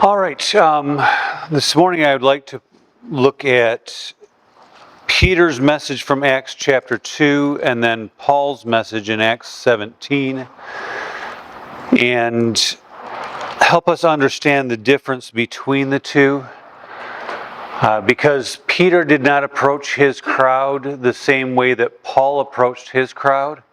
All right, this morning I would like to look at Peter's message from Acts chapter 2 and then Paul's message in Acts 17 and help us understand the difference between the two. Because Peter did not approach his crowd the same way that Paul approached his crowd.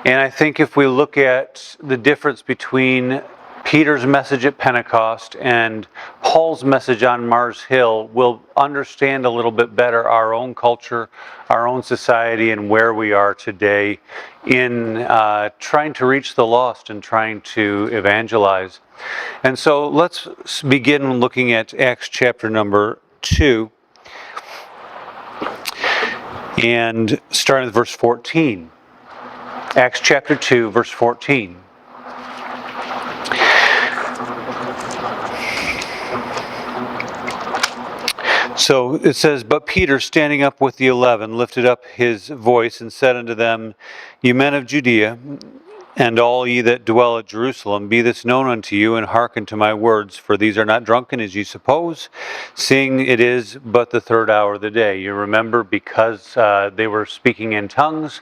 And I think if we look at the difference between Peter's message at Pentecost and Paul's message on Mars Hill, we'll understand a little bit better our own culture, our own society, and where we are today in trying to reach the lost and trying to evangelize. And so let's begin looking at Acts chapter number 2 and starting with verse 14. Acts chapter 2, verse 14. So it says, "But Peter, standing up with the 11, lifted up his voice and said unto them, Ye men of Judea, and all ye that dwell at Jerusalem, be this known unto you, and hearken to my words. For these are not drunken, as ye suppose, seeing it is but the third hour of the day." You remember, because they were speaking in tongues,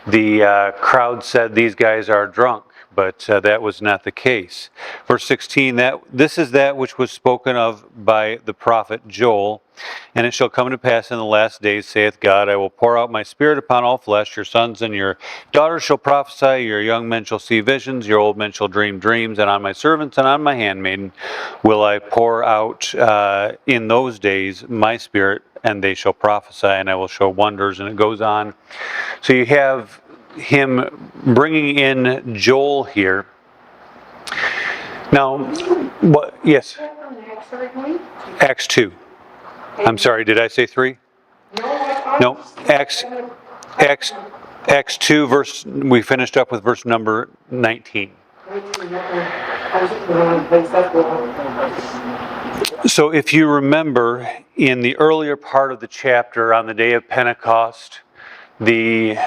the crowd said, "These guys are drunk." But that was not the case. Verse 16, "That this is that which was spoken of by the prophet Joel. And it shall come to pass in the last days, saith God, I will pour out my spirit upon all flesh. Your sons and your daughters shall prophesy. Your young men shall see visions. Your old men shall dream dreams. And on my servants and on my handmaiden will I pour out in those days my spirit, and they shall prophesy, and I will show wonders." And it goes on. So you have him bringing in Joel here. Now, what? Yes. Acts 2. I'm sorry, did I say 3? No. Acts 2 verse. We finished up with verse number 19. So if you remember, in the earlier part of the chapter, on the day of Pentecost, the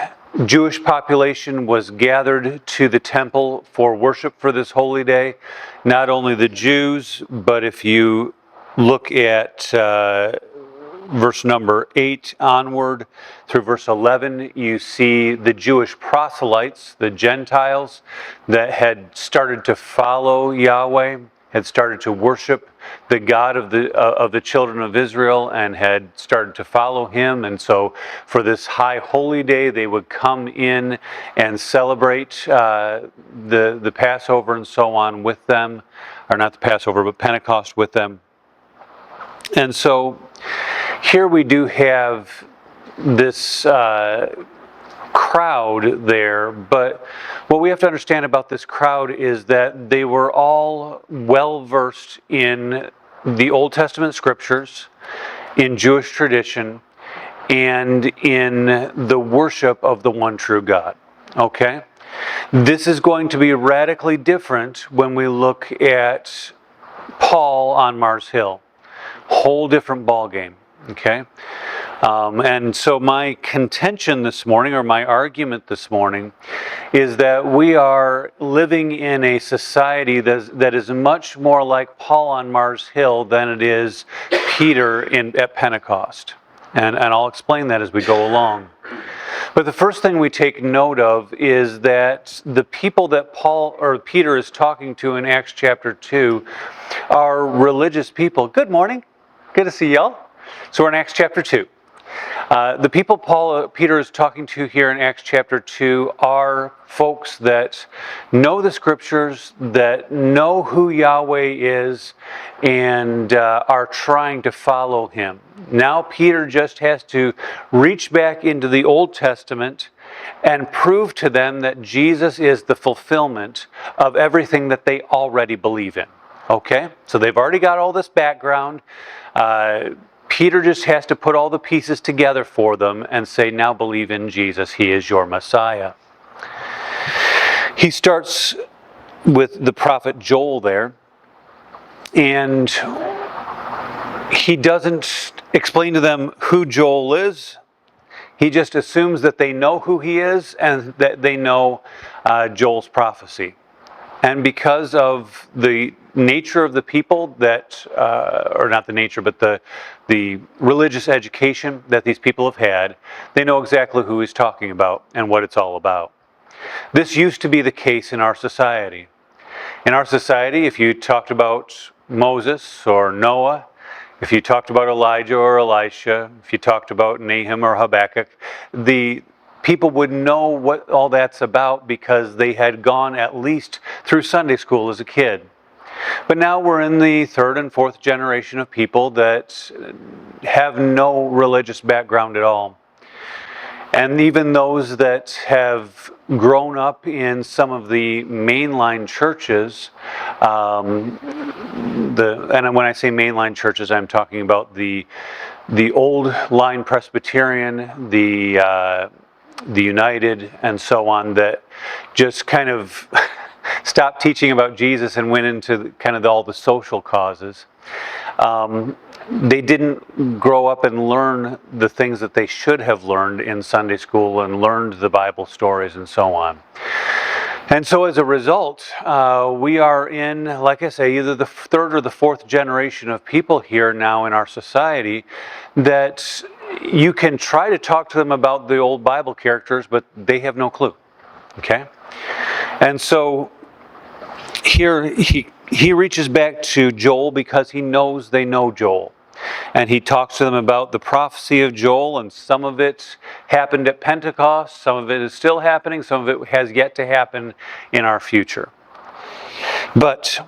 Jewish population was gathered to the temple for worship for this holy day. Not only the Jews, but if you look at verse number 8 onward through verse 11, you see the Jewish proselytes, the Gentiles that had started to follow Yahweh, had started to worship the God of the children of Israel, and had started to follow him. And so for this high holy day, they would come in and celebrate the Passover and so on with them, or not the Passover, but Pentecost with them. And so here we do have this crowd there, but what we have to understand about this crowd is that they were all well versed in the Old Testament scriptures, in Jewish tradition, and in the worship of the one true God. Okay? This is going to be radically different when we look at Paul on Mars Hill. Whole different ballgame. Okay? And so my contention this morning, or my argument this morning, is that we are living in a society that is much more like Paul on Mars Hill than it is Peter at Pentecost. And I'll explain that as we go along. But the first thing we take note of is that the people that Peter is talking to in Acts chapter 2 are religious people. Good morning. Good to see y'all. So we're in Acts chapter 2. The people Peter is talking to here in Acts chapter 2 are folks that know the scriptures, that know who Yahweh is, and are trying to follow him. Now Peter just has to reach back into the Old Testament and prove to them that Jesus is the fulfillment of everything that they already believe in. Okay? So they've already got all this background. Peter just has to put all the pieces together for them and say, now believe in Jesus. He is your Messiah. He starts with the prophet Joel there, and he doesn't explain to them who Joel is. He just assumes that they know who he is and that they know Joel's prophecy. And because of the nature of the people that, or not the nature, but the religious education that these people have had, they know exactly who he's talking about and what it's all about. This used to be the case in our society. In our society, if you talked about Moses or Noah, if you talked about Elijah or Elisha, if you talked about Nahum or Habakkuk, the people would know what all that's about because they had gone at least through Sunday school as a kid. But now we're in the third and fourth generation of people that have no religious background at all. And even those that have grown up in some of the mainline churches, and when I say mainline churches, I'm talking about the old line Presbyterian, the United, and so on, that just kind of stopped teaching about Jesus and went into kind of all the social causes. They didn't grow up and learn the things that they should have learned in Sunday school and learned the Bible stories and so on. And so as a result, we are in, like I say, either the third or the fourth generation of people here now in our society that you can try to talk to them about the old Bible characters, but they have no clue. Okay? And so here he reaches back to Joel because he knows they know Joel. And he talks to them about the prophecy of Joel, and some of it happened at Pentecost, some of it is still happening, some of it has yet to happen in our future. But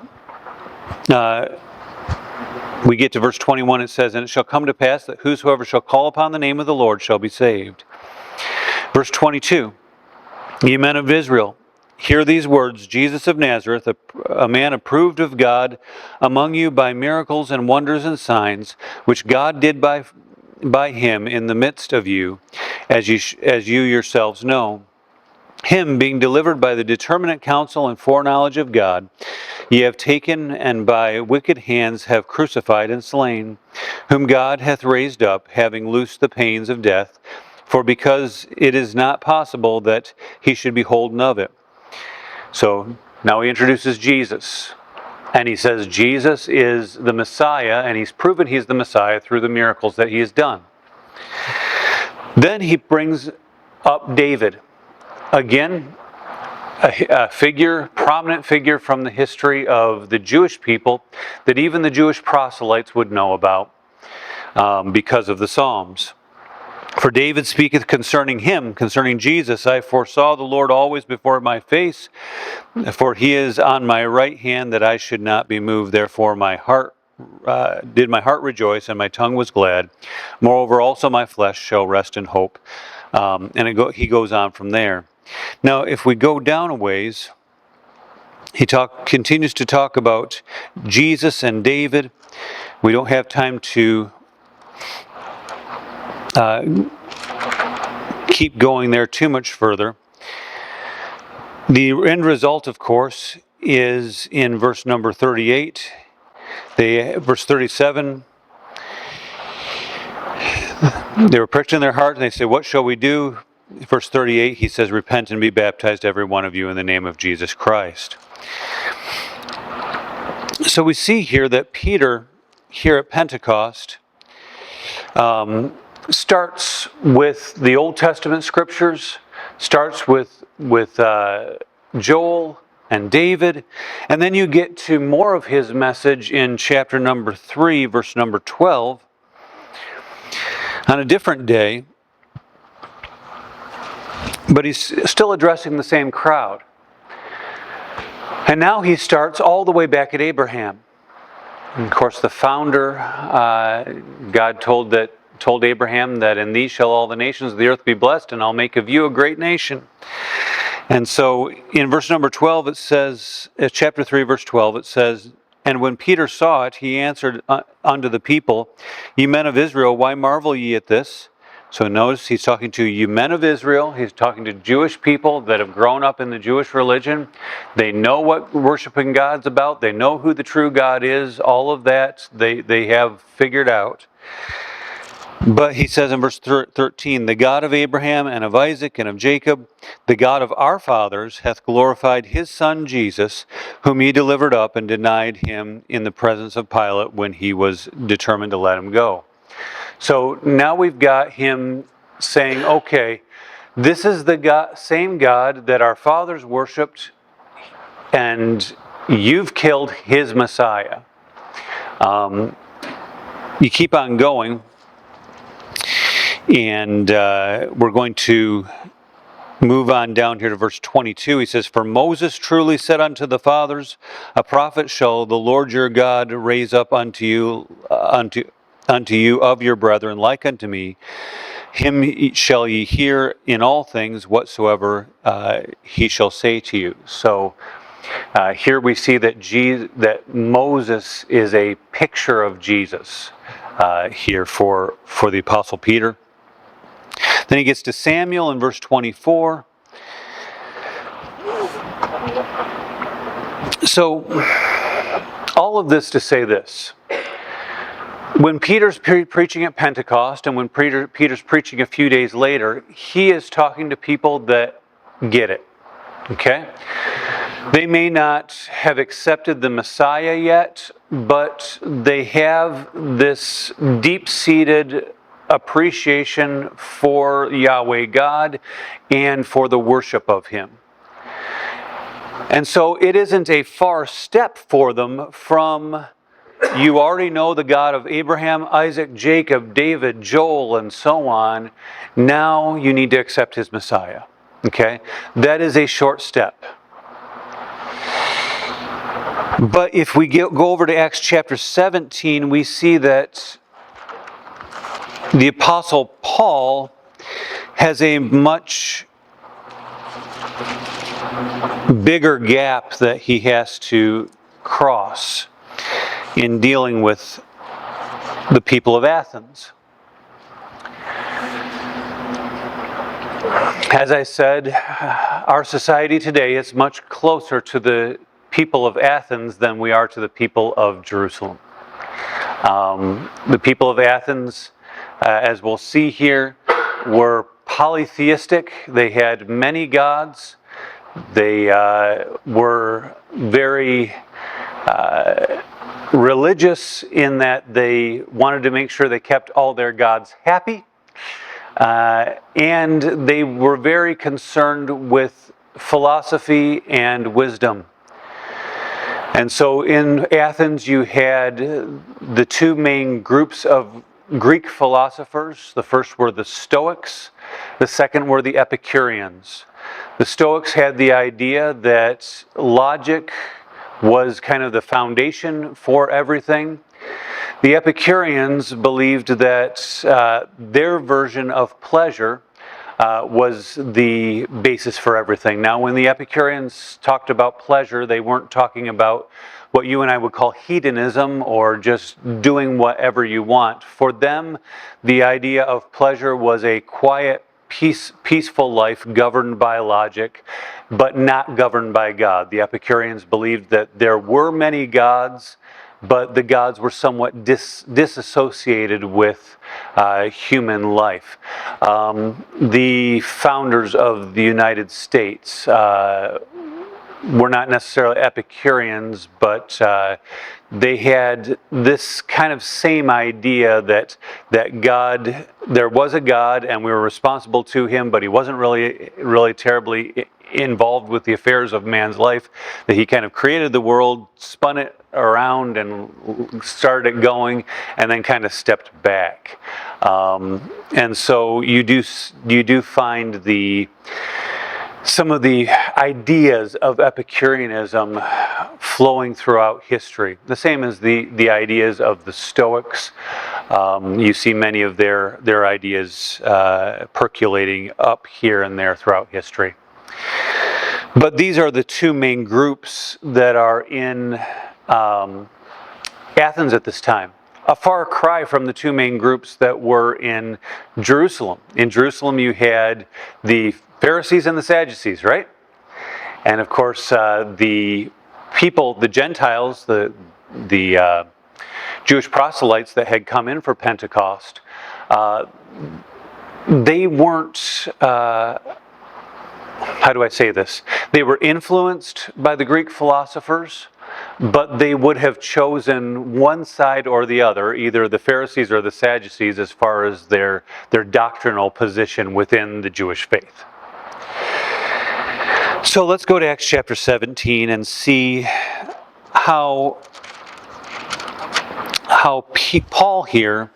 we get to verse 21, it says, "And it shall come to pass that whosoever shall call upon the name of the Lord shall be saved." Verse 22, "Ye men of Israel, hear these words, Jesus of Nazareth, a man approved of God among you by miracles and wonders and signs, which God did by him in the midst of you, as you yourselves know. Him being delivered by the determinate counsel and foreknowledge of God, ye have taken and by wicked hands have crucified and slain, whom God hath raised up, having loosed the pains of death, for because it is not possible that he should be holden of it." So now he introduces Jesus. And he says Jesus is the Messiah, and he's proven he's the Messiah through the miracles that he has done. Then he brings up David. Again, a figure, prominent figure from the history of the Jewish people that even the Jewish proselytes would know about because of the Psalms. "For David speaketh concerning him," concerning Jesus, "I foresaw the Lord always before my face, for he is on my right hand, that I should not be moved. Therefore my heart rejoice, and my tongue was glad. Moreover also my flesh shall rest in hope." And he goes on from there. Now if we go down a ways, he continues to talk about Jesus and David. We don't have time to keep going there too much further. The end result, of course, is in verse number 38. Verse 37, they were pricked in their heart, and they said, "What shall we do?" Verse 38, he says, "Repent and be baptized, every one of you, in the name of Jesus Christ." So we see here that Peter, here at Pentecost, starts with the Old Testament scriptures, starts with Joel and David, and then you get to more of his message in chapter number 3, verse number 12. On a different day, but he's still addressing the same crowd. And now he starts all the way back at Abraham. And of course, the founder, God told Abraham that in thee shall all the nations of the earth be blessed, and I'll make of you a great nation. And so in verse number 12 it says, chapter 3 verse 12, it says, "And when Peter saw it, he answered unto the people, Ye men of Israel, why marvel ye at this?" So notice he's talking to you men of Israel. He's talking to Jewish people that have grown up in the Jewish religion. They know what worshiping God's about. They know who the true God is. All of that they have figured out. But he says in verse 13, the God of Abraham and of Isaac and of Jacob, the God of our fathers, hath glorified his Son Jesus, whom he delivered up and denied him in the presence of Pilate when he was determined to let him go. So now we've got him saying, okay, this is the same God that our fathers worshipped, and you've killed his Messiah. You keep on going. And we're going to move on down here to verse 22. He says, for Moses truly said unto the fathers, a prophet shall the Lord your God raise up unto you of your brethren like unto me. Him shall ye hear in all things whatsoever he shall say to you. So here we see that Moses is a picture of Jesus here for the Apostle Peter. Then he gets to Samuel in verse 24. So, all of this to say this. When Peter's preaching at Pentecost, and when Peter's preaching a few days later, he is talking to people that get it. Okay? They may not have accepted the Messiah yet, but they have this deep-seated appreciation for Yahweh God and for the worship of Him. And so it isn't a far step for them from, you already know the God of Abraham, Isaac, Jacob, David, Joel, and so on. Now you need to accept His Messiah. Okay? That is a short step. But if we go over to Acts chapter 17, we see that the Apostle Paul has a much bigger gap that he has to cross in dealing with the people of Athens. As I said, our society today is much closer to the people of Athens than we are to the people of Jerusalem. The people of Athens, as we'll see here, were polytheistic. They had many gods. They were very religious in that they wanted to make sure they kept all their gods happy. And they were very concerned with philosophy and wisdom. And so in Athens you had the two main groups of Greek philosophers. The first were the Stoics, the second were the Epicureans. The Stoics had the idea that logic was kind of the foundation for everything. The Epicureans believed that their version of pleasure was the basis for everything. Now, when the Epicureans talked about pleasure, they weren't talking about what you and I would call hedonism or just doing whatever you want. For them, the idea of pleasure was a quiet, peaceful life governed by logic, but not governed by God. The Epicureans believed that there were many gods, but the gods were somewhat disassociated with human life. The founders of the United States were not necessarily Epicureans, but they had this kind of same idea that God, there was a God and we were responsible to Him, but He wasn't really terribly involved with the affairs of man's life, that He kind of created the world, spun it around and started it going, and then kind of stepped back. And so you do find some of the ideas of Epicureanism flowing throughout history. The same as the ideas of the Stoics. You see many of their ideas percolating up here and there throughout history. But these are the two main groups that are in Athens at this time. A far cry from the two main groups that were in Jerusalem. In Jerusalem you had the Pharisees and the Sadducees, right? And of course the people, the Gentiles, the Jewish proselytes that had come in for Pentecost They weren't, how do I say this? They were influenced by the Greek philosophers, but they would have chosen one side or the other, either the Pharisees or the Sadducees, as far as their doctrinal position within the Jewish faith. So let's go to Acts chapter 17 and see how Paul here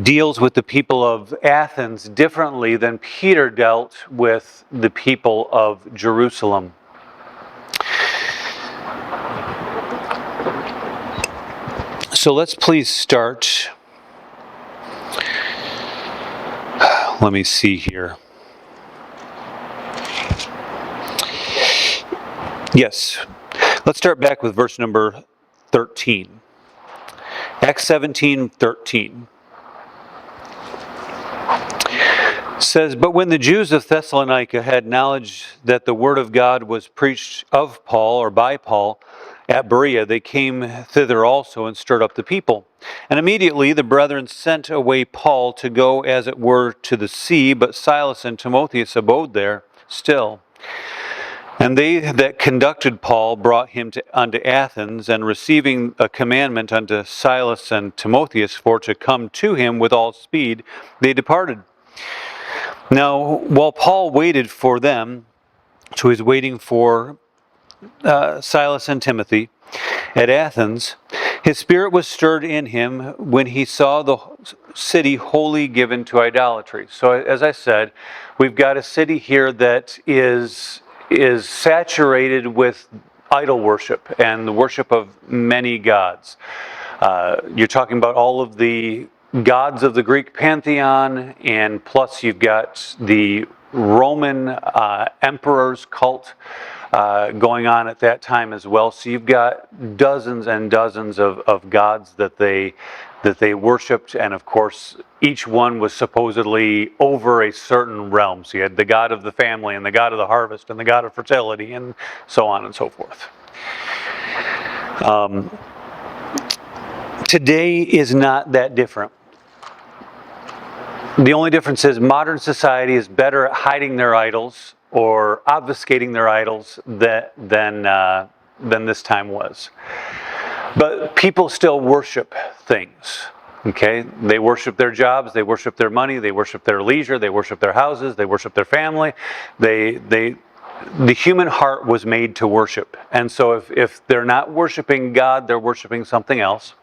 deals with the people of Athens differently than Peter dealt with the people of Jerusalem. So let's please start. Let me see here. Yes, let's start back with verse number 13. Acts 17:13. Says, "But when the Jews of Thessalonica had knowledge that the word of God was preached of Paul, or by Paul, at Berea, they came thither also and stirred up the people. And immediately the brethren sent away Paul to go as it were to the sea, but Silas and Timotheus abode there still. And they that conducted Paul brought him unto Athens, and receiving a commandment unto Silas and Timotheus for to come to him with all speed, they departed. Now, while Paul waited for them, so he's waiting for Silas and Timothy at Athens, his spirit was stirred in him when he saw the city wholly given to idolatry." So as I said, we've got a city here that is saturated with idol worship and the worship of many gods. You're talking about all of the gods of the Greek pantheon, and plus you've got the Roman emperor's cult going on at that time as well. So you've got dozens and dozens of gods that they worshipped, and of course each one was supposedly over a certain realm. So you had the god of the family, and the god of the harvest, and the god of fertility, and so on and so forth. Today is not that different. The only difference is modern society is better at hiding their idols or obfuscating their idols than this time was. But people still worship things. Okay, they worship their jobs, they worship their money, they worship their leisure, they worship their houses, they worship their family. The human heart was made to worship, and so if they're not worshiping God, they're worshiping something else.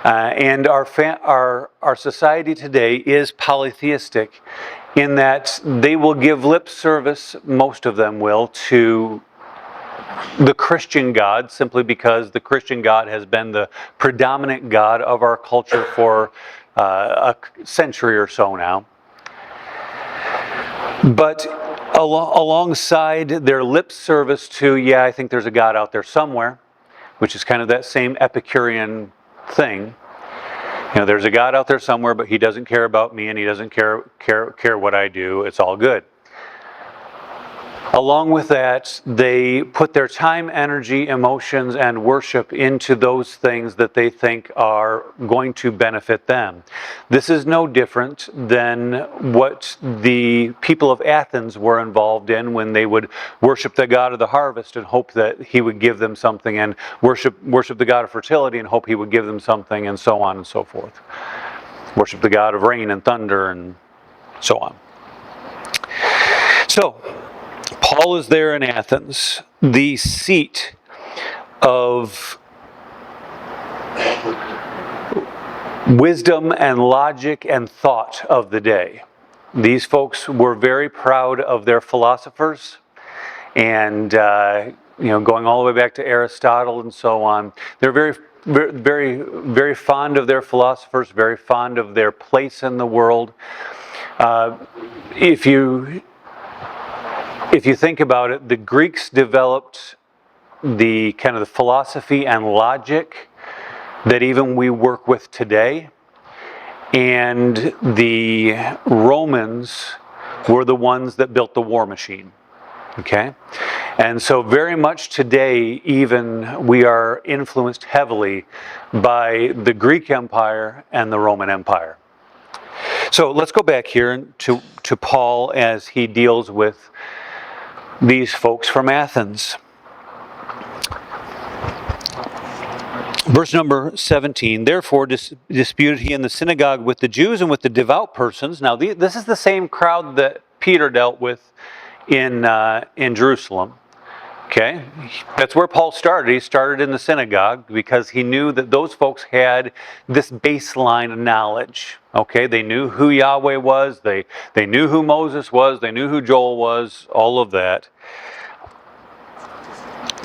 And our society today is polytheistic in that they will give lip service, most of them will, to the Christian God, simply because the Christian God has been the predominant God of our culture for a century or so now. But alongside their lip service to, yeah, I think there's a God out there somewhere, which is kind of that same Epicurean thing. You know, there's a God out there somewhere, but he doesn't care about me, and he doesn't care what I do. It's all good. Along with that, they put their time, energy, emotions, and worship into those things that they think are going to benefit them. This is no different than what the people of Athens were involved in when they would worship the god of the harvest and hope that he would give them something, and worship the god of fertility and hope he would give them something, and so on and so forth. Worship the god of rain and thunder and so on. So, Paul is there in Athens, the seat of wisdom and logic and thought of the day. These folks were very proud of their philosophers, and going all the way back to Aristotle and so on. They're very, very, very fond of their philosophers, very fond of their place in the world. If you think about it, the Greeks developed the kind of the philosophy and logic that even we work with today, and the Romans were the ones that built the war machine. Okay, And so very much today, even, we are influenced heavily by the Greek Empire and the Roman Empire. So let's go back here to Paul as he deals with these folks from Athens. Verse number 17, therefore disputed he in the synagogue with the Jews and with the devout persons. Now this is the same crowd that Peter dealt with in Jerusalem. Okay, that's where Paul started. He started in the synagogue because he knew that those folks had this baseline of knowledge. Okay, they knew who Yahweh was, they knew who Moses was, they knew who Joel was, all of that.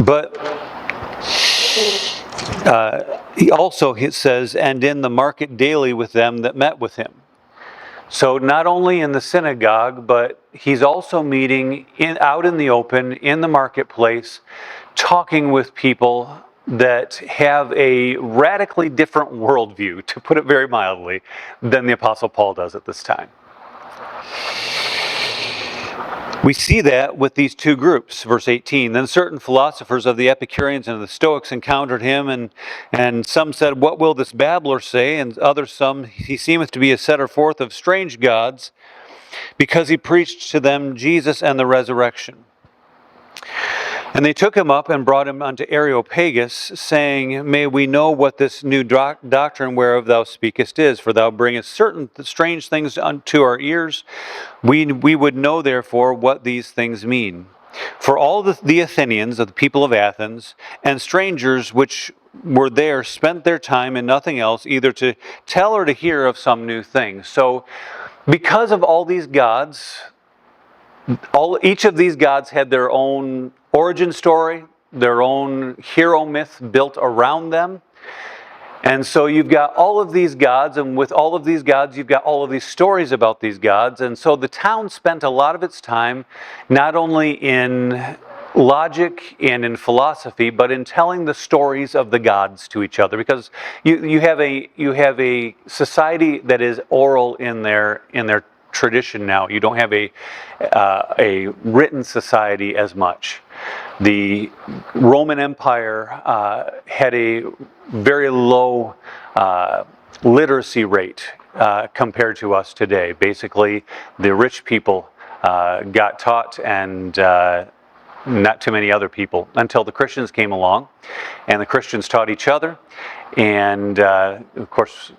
But he also, it says, and in the market daily with them that met with him. So not only in the synagogue, but he's also meeting out in the open, in the marketplace, talking with people that have a radically different worldview, to put it very mildly, than the Apostle Paul does at this time. We see that with these two groups, verse 18. Then certain philosophers of the Epicureans and of the Stoics encountered him, and some said, what will this babbler say? And others, he seemeth to be a setter forth of strange gods, because he preached to them Jesus and the resurrection. And they took him up and brought him unto Areopagus, saying, may we know what this new doctrine whereof thou speakest is, for thou bringest certain strange things unto our ears. We would know therefore what these things mean. For all the Athenians, of the people of Athens, and strangers which were there, spent their time in nothing else, either to tell or to hear of some new thing. So, because of all these gods, each of these gods had their own origin story, their own hero myth built around them. And so you've got all of these gods, and with all of these gods, you've got all of these stories about these gods. And so the town spent a lot of its time not only in logic and in philosophy, but in telling the stories of the gods to each other, because you have a society that is oral in their tradition now. You don't have a written society as much. The Roman Empire had a very low literacy rate compared to us today. Basically, the rich people got taught, and not too many other people, until the Christians came along, and the Christians taught each other. And of course,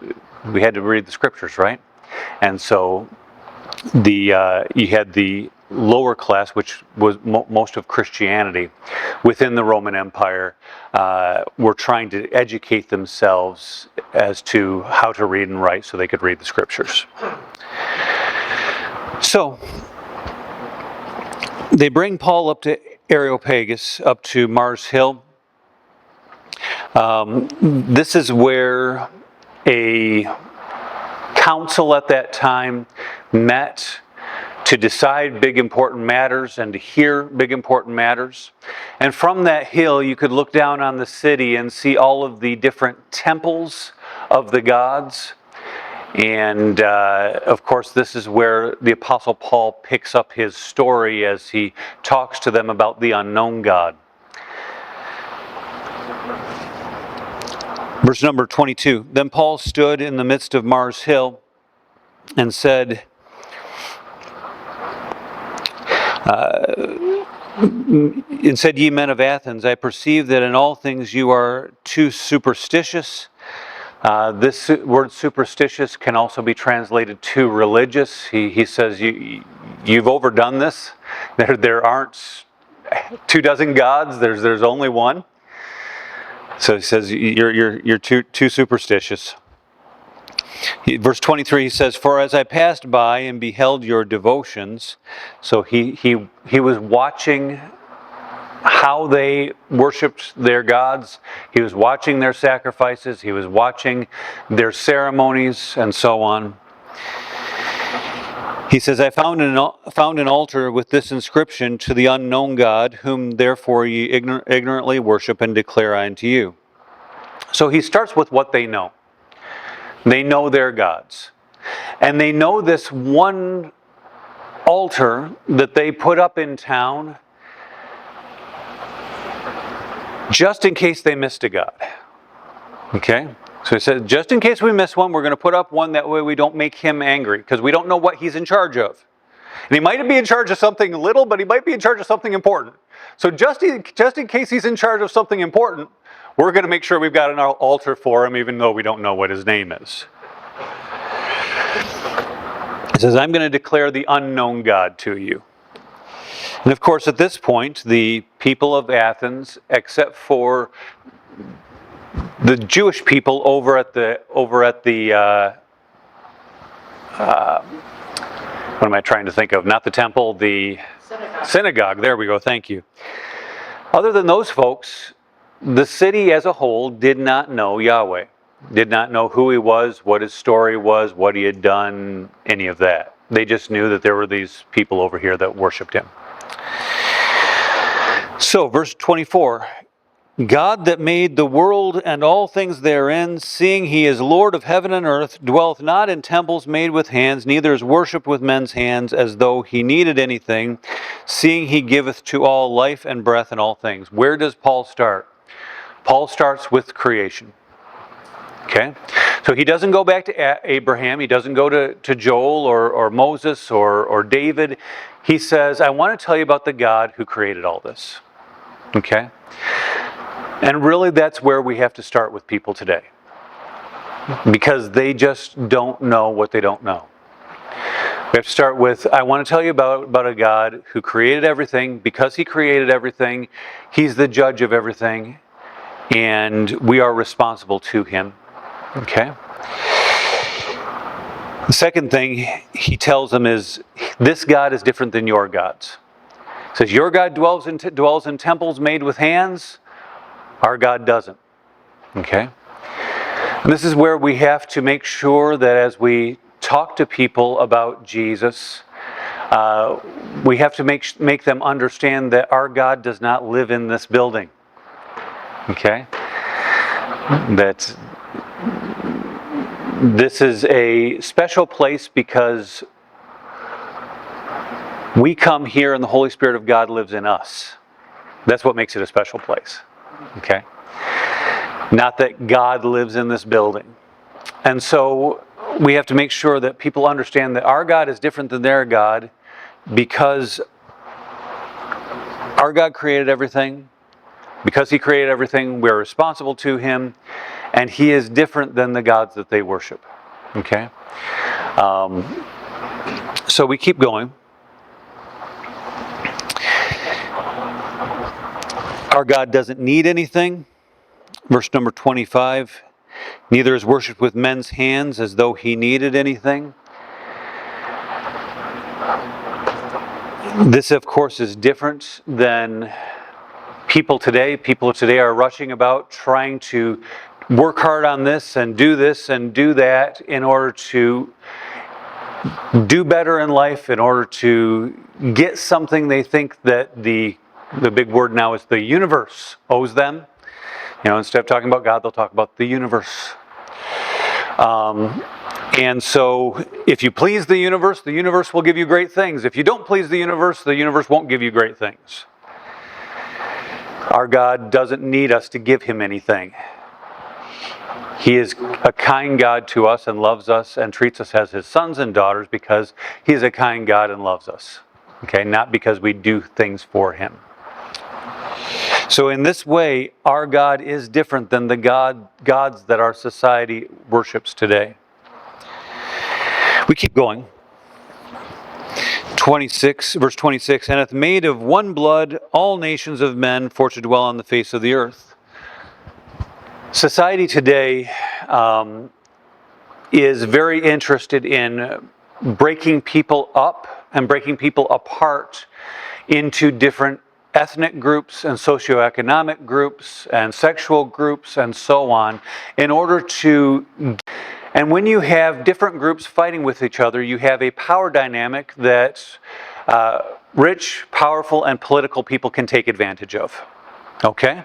we had to read the scriptures, right? And so you had the lower class, which was most of Christianity within the Roman Empire, were trying to educate themselves as to how to read and write so they could read the scriptures. So they bring Paul up to Areopagus, up to Mars Hill. This is where a council at that time met to decide big important matters and to hear big important matters. And from that hill you could look down on the city and see all of the different temples of the gods. And of course this is where the Apostle Paul picks up his story as he talks to them about the unknown God. Verse number 22, then Paul stood in the midst of Mars Hill and said, ye men of Athens, I perceive that in all things you are too superstitious. This word superstitious can also be translated too religious. He says you've overdone this. There aren't 24 gods. There's only one. So he says you're too superstitious. Verse 23, he says, for as I passed by and beheld your devotions. So he was watching how they worshipped their gods. He was watching their sacrifices. He was watching their ceremonies and so on. He says, I found an altar with this inscription, to the unknown God, whom therefore ye ignorantly worship and declare unto you. So he starts with what they know. They know their gods. And they know this one altar that they put up in town just in case they missed a God. Okay? So he said, just in case we miss one, we're going to put up one, that way we don't make him angry, because we don't know what he's in charge of. And he might be in charge of something little, but he might be in charge of something important. So just in case he's in charge of something important, we're going to make sure we've got an altar for him, even though we don't know what his name is. It says, I'm going to declare the unknown God to you. And of course, at this point, the people of Athens, except for the Jewish people over at the what am I trying to think of? Not the temple, the synagogue. There we go. Thank you. Other than those folks, the city as a whole did not know Yahweh. Did not know who he was, what his story was, what he had done, any of that. They just knew that there were these people over here that worshiped him. So, verse 24. God that made the world and all things therein, seeing he is Lord of heaven and earth, dwelleth not in temples made with hands, neither is worshipped with men's hands, as though he needed anything, seeing he giveth to all life and breath and all things. Where does Paul start? Paul starts with creation. Okay? So he doesn't go back to Abraham, he doesn't go to Joel or Moses or David. He says, I want to tell you about the God who created all this. Okay? And really, that's where we have to start with people today. Because they just don't know what they don't know. We have to start with, I want to tell you about a God who created everything. Because he created everything, he's the judge of everything. And we are responsible to him. Okay? The second thing he tells them is, this God is different than your gods. He says, your God dwells in temples made with hands. Our God doesn't. Okay? And this is where we have to make sure that as we talk to people about Jesus, we have to make them understand that our God does not live in this building. Okay? That this is a special place because we come here and the Holy Spirit of God lives in us. That's what makes it a special place. Okay? Not that God lives in this building. And so we have to make sure that people understand that our God is different than their God because our God created everything. Because he created everything, we're responsible to him. And he is different than the gods that they worship. Okay? So we keep going. Our God doesn't need anything. Verse number 25. Neither is worshipped with men's hands as though he needed anything. This, of course, is different than people today. People today are rushing about trying to work hard on this and do that in order to do better in life, in order to get something they think that the big word now is the universe owes them. Instead of talking about God, they'll talk about the universe. And so if you please the universe will give you great things. If you don't please the universe won't give you great things. Our God doesn't need us to give him anything. He is a kind God to us and loves us and treats us as his sons and daughters because he is a kind God and loves us. Okay, not because we do things for him. So in this way, our God is different than the gods that our society worships today. We keep going. 26, verse 26, and hath made of one blood all nations of men for to dwell on the face of the earth. Society today is very interested in breaking people up and breaking people apart into different ethnic groups and socioeconomic groups and sexual groups and so on in order to... And when you have different groups fighting with each other, you have a power dynamic that rich, powerful, and political people can take advantage of. Okay?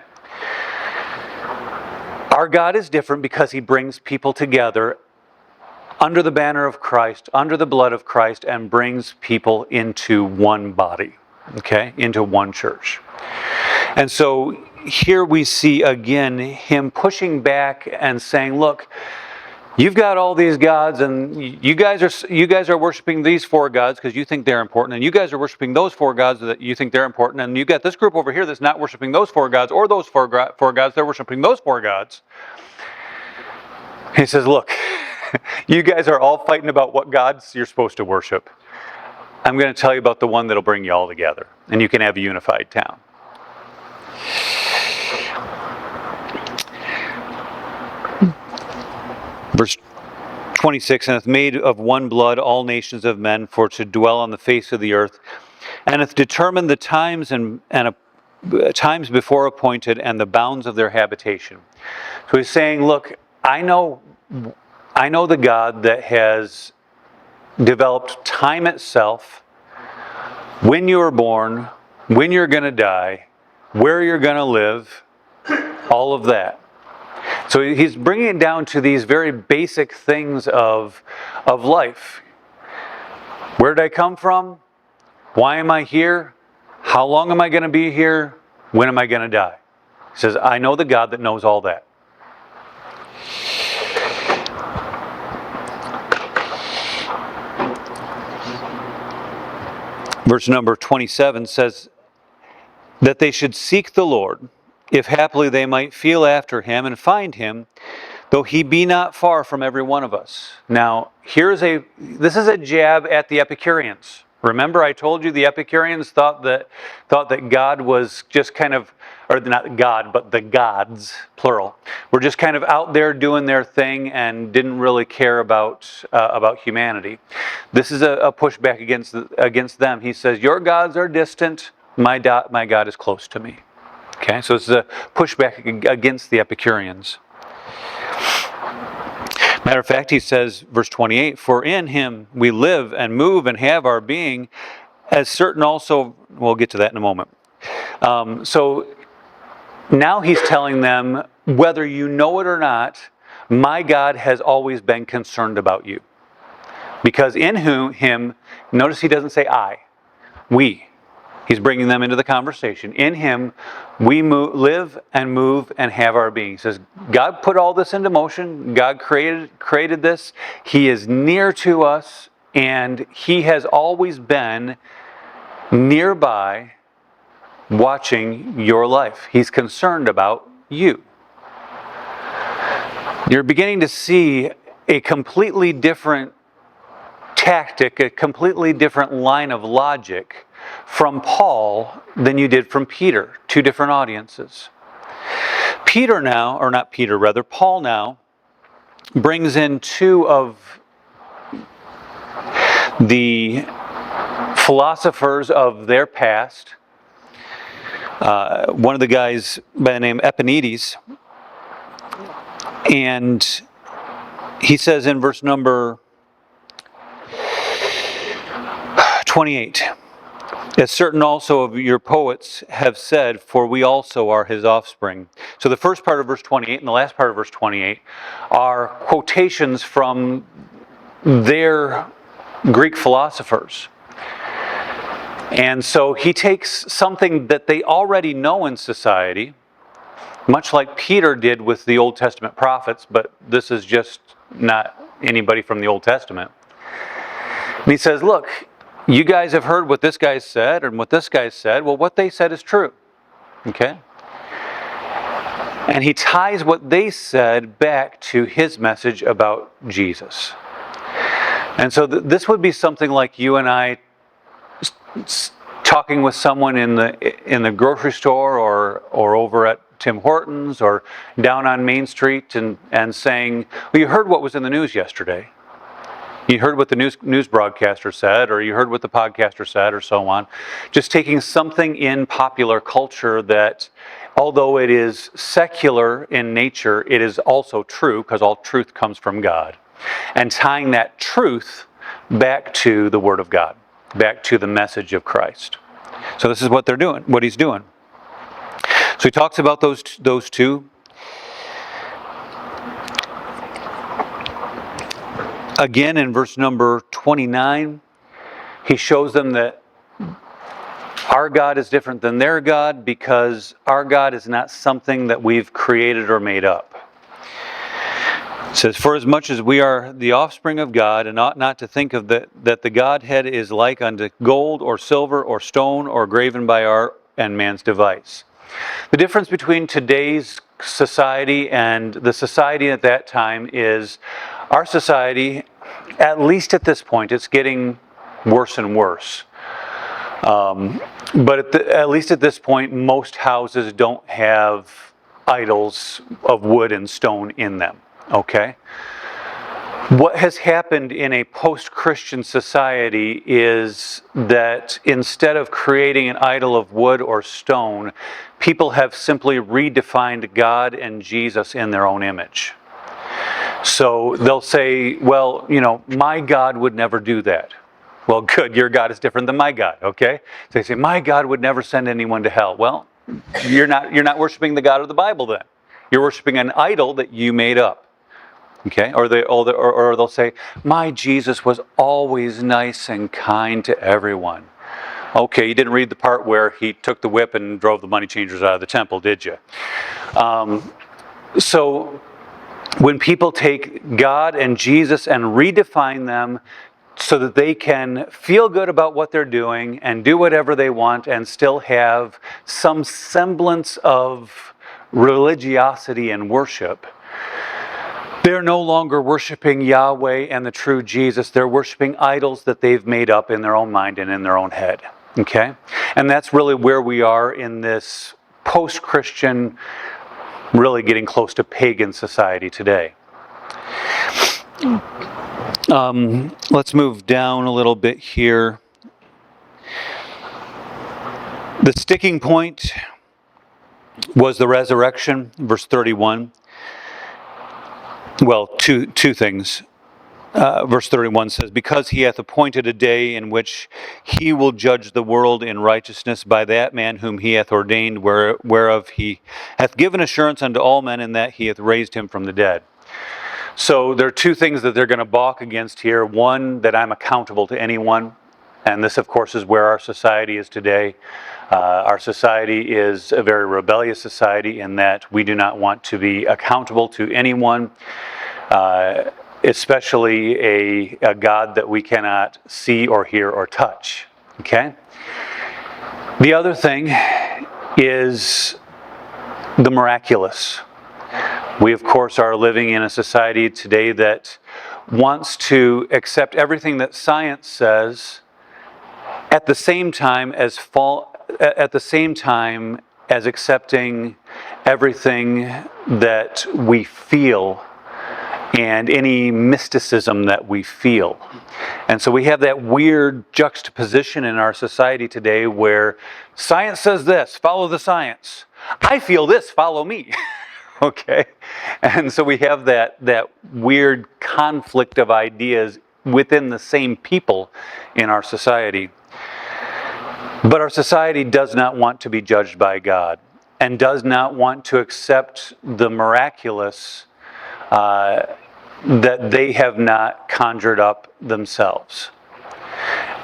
Our God is different because he brings people together under the banner of Christ, under the blood of Christ, and brings people into one body. Okay? Into one church. And so here we see again him pushing back and saying, look, you've got all these gods, and you guys are worshiping these four gods because you think they're important, and you guys are worshiping those four gods that you think they're important, and you got this group over here that's not worshiping those four gods or those four gods, they're worshiping those four gods. He says, look, you guys are all fighting about what gods you're supposed to worship. I'm going to tell you about the one that'll bring you all together, and you can have a unified town. Verse 26, and hath made of one blood all nations of men for to dwell on the face of the earth, and hath determined the times and times before appointed and the bounds of their habitation. So he's saying, look, I know the God that has developed time itself, when you were born, when you're going to die, where you're going to live, all of that. So he's bringing it down to these very basic things of life. Where did I come from? Why am I here? How long am I going to be here? When am I going to die? He says, I know the God that knows all that. Verse number 27 says that they should seek the Lord, if haply they might feel after him and find him, though he be not far from every one of us. Now, this is a jab at the Epicureans. Remember, I told you the Epicureans thought that God was just kind of, or not God, but the gods, plural, were just kind of out there doing their thing and didn't really care about humanity. This is a pushback against them. He says, your gods are distant, my God is close to me. Okay, so this is a pushback against the Epicureans. Matter of fact, he says, verse 28, for in him we live and move and have our being, as certain also, we'll get to that in a moment. So now he's telling them, whether you know it or not, my God has always been concerned about you. Because in him, notice he doesn't say I, we. He's bringing them into the conversation. In him, we live and move and have our being. He says, God put all this into motion. God created this. He is near to us, and he has always been nearby watching your life. He's concerned about you. You're beginning to see a completely different tactic, a completely different line of logic from Paul than you did from Peter. Two different audiences. Paul now brings in two of the philosophers of their past. One of the guys by the name Epimenides, and he says in verse number 28, as certain also of your poets have said, for we also are his offspring. So the first part of verse 28 and the last part of verse 28 are quotations from their Greek philosophers. And so he takes something that they already know in society, much like Peter did with the Old Testament prophets, but this is just not anybody from the Old Testament. And he says, look, you guys have heard what this guy said and what this guy said. Well, what they said is true. Okay? And he ties what they said back to his message about Jesus. And so this would be something like you and I talking with someone in the grocery store or over at Tim Hortons or down on Main Street and saying, well, you heard what was in the news yesterday. You heard what the news broadcaster said, or you heard what the podcaster said, or so on. Just taking something in popular culture that, although it is secular in nature, it is also true, because all truth comes from God. And tying that truth back to the Word of God, back to the message of Christ. So this is what they're doing, what he's doing. So he talks about those two. Again, in verse number 29, he shows them that Our God is different than their God because our God is not something that we've created or made up. It says, for as much as we are the offspring of God, and ought not to think of that the Godhead is like unto gold or silver or stone or graven by art and man's device. The difference between today's society and the society at that time is our society, at least at this point, it's getting worse and worse. But at least at this point, most houses don't have idols of wood and stone in them. Okay? What has happened in a post-Christian society is that instead of creating an idol of wood or stone, people have simply redefined God and Jesus in their own image. So they'll say, well, my God would never do that. Well, good, your God is different than my God, okay? So they say, my God would never send anyone to hell. Well, you're not worshiping the God of the Bible then. You're worshiping an idol that you made up. Okay, or they'll say, my Jesus was always nice and kind to everyone. Okay, you didn't read the part where he took the whip and drove the money changers out of the temple, did you? So when people take God and Jesus and redefine them so that they can feel good about what they're doing and do whatever they want and still have some semblance of religiosity and worship, they're no longer worshiping Yahweh and the true Jesus. They're worshiping idols that they've made up in their own mind and in their own head. Okay? And that's really where we are in this post-Christian, really getting close to pagan society today. Let's move down a little bit here. The sticking point was the resurrection, verse 31. Well, two things. Verse 31 says, because he hath appointed a day in which he will judge the world in righteousness by that man whom he hath ordained, whereof he hath given assurance unto all men, in that he hath raised him from the dead. So there are two things that they're going to balk against here. One, that I'm accountable to anyone. And this, of course, is where our society is today. Our society is a very rebellious society in that we do not want to be accountable to anyone, especially a God that we cannot see or hear or touch. Okay? The other thing is the miraculous. We, of course, are living in a society today that wants to accept everything that science says at the same time as accepting everything that we feel and any mysticism that we feel. And so we have that weird juxtaposition in our society today where science says this, follow the science. I feel this, follow me. Okay? And so we have that weird conflict of ideas within the same people in our society. But our society does not want to be judged by God and does not want to accept the miraculous that they have not conjured up themselves.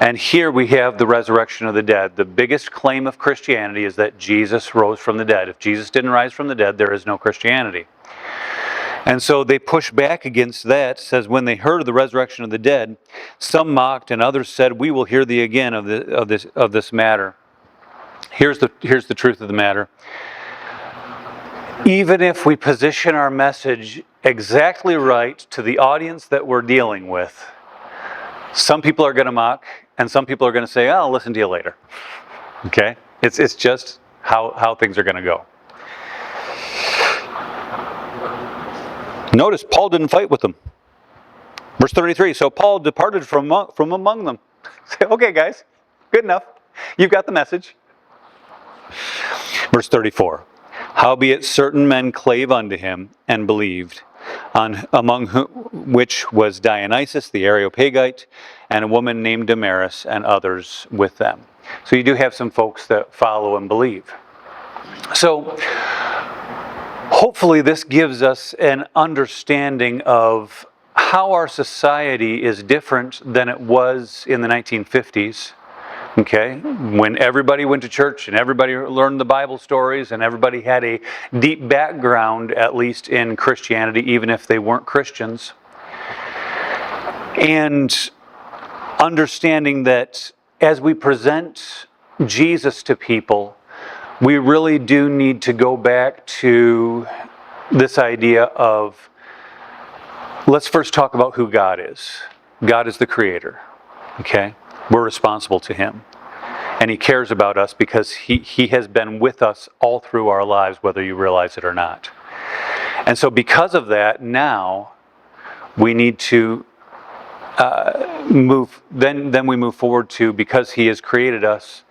And here we have the resurrection of the dead. The biggest claim of Christianity is that Jesus rose from the dead. If Jesus didn't rise from the dead, there is no Christianity. And so they push back against that. It says, when they heard of the resurrection of the dead, some mocked and others said, we will hear thee again of this matter. Here's the truth of the matter. Even if we position our message exactly right to the audience that we're dealing with, some people are going to mock and some people are going to say, I'll listen to you later. Okay? It's just how things are going to go. Notice Paul didn't fight with them. Verse 33, so Paul departed from among them. Say, okay, guys, good enough. You've got the message. Verse 34, howbeit certain men clave unto him and believed, among which was Dionysius the Areopagite, and a woman named Damaris, and others with them. So you do have some folks that follow and believe. So hopefully this gives us an understanding of how our society is different than it was in the 1950s Okay, when everybody went to church and everybody learned the Bible stories and everybody had a deep background, at least in Christianity, even if they weren't Christians. And understanding that as we present Jesus to people, we really do need to go back to this idea of, let's first talk about who God is. God is the creator, okay? We're responsible to him. And he cares about us because he has been with us all through our lives, whether you realize it or not. And so because of that, now we need to then we move forward to, because he has created us,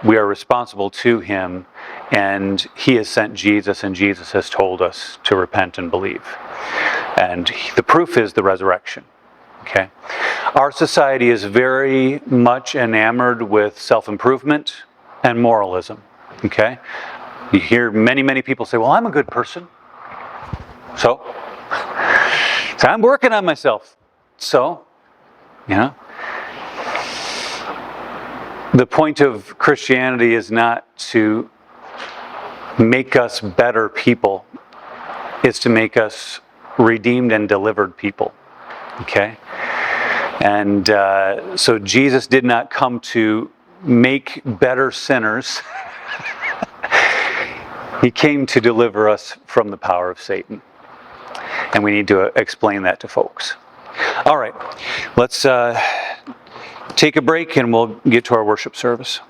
we are responsible to him, and he has sent Jesus, and Jesus has told us to repent and believe. And the proof is the resurrection. Okay? Our society is very much enamored with self-improvement and moralism. Okay? You hear many, many people say, well, I'm a good person. So I'm working on myself. So, the point of Christianity is not to make us better people. It's to make us redeemed and delivered people. Okay? And so Jesus did not come to make better sinners. He came to deliver us from the power of Satan. And we need to explain that to folks. All right, let's take a break and we'll get to our worship service.